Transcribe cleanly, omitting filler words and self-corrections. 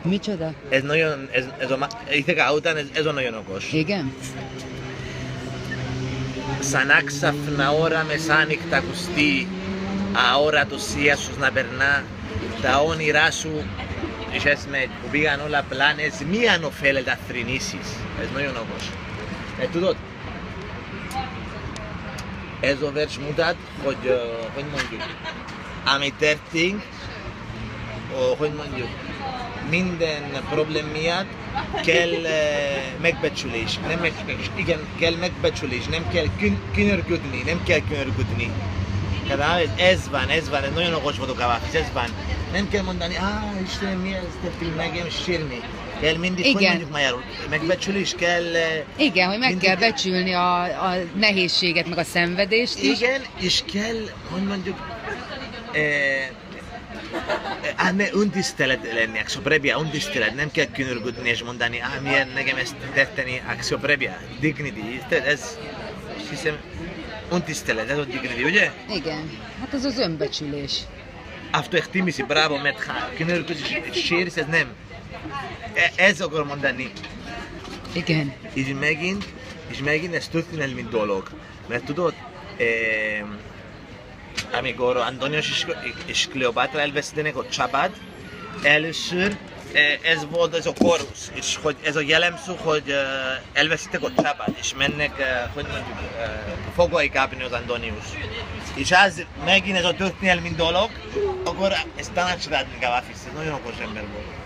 Micsoda? Ήθελα όταν έζω νογιονοκός. Igen? Σαν άξαφνα ώρα μεσάνυχτα ακουστεί, αόρατος ίασος να περνά, τα όνειρά σου, που πήγαν όλα πλάνες, μη ανοφέλετα θρηνήσεις. Νογιονοκός. Τούτο, έζω βέρς μούτατ, hogy mondjuk, ami történt, hogy mondjuk, minden problém miatt kell megbecsülés, igen, kell megbecsülés, nem kell könyörgödni, nem kell könyörgödni. Ez van, ez nagyon okos vagyok a válasz, ez van. Nem kell mondani, Istenem, mi ez történt, engem sírni. Kell mindig, hogy mondjuk magyarul, megbecsülés kell... Igen, hogy meg kell becsülni a nehézséget, meg a szenvedést is. Igen, és kell, hogy mondjuk, ne öntisztelet lenni, axioprébia, öntisztelet, nem kell könyörgödni és mondani, milyen nekem ezt tetteni, axioprébia, dignity, ez, hiszem, öntisztelet, ez a dignity, ugye? Igen, hát az az önbecsülés. Autoektimizi, bravo, mert ha könyörgödsz és sérsz, ez nem. Ez akarom mondani. Igen. És megint ez történelmi dolog, mert tudod, amikor Antonius és Kleopatra elveszítenek a csapát, először ez volt ez a korusz, és hogy ez a jellemző, hogy elveszítek a csapát, és mennek, hogy mondjuk, fogai kapni az Antonius. És az megint ez a történelmi dolog, akkor ez tanácsra adni Gavafis, ez nagyon okos ember volt.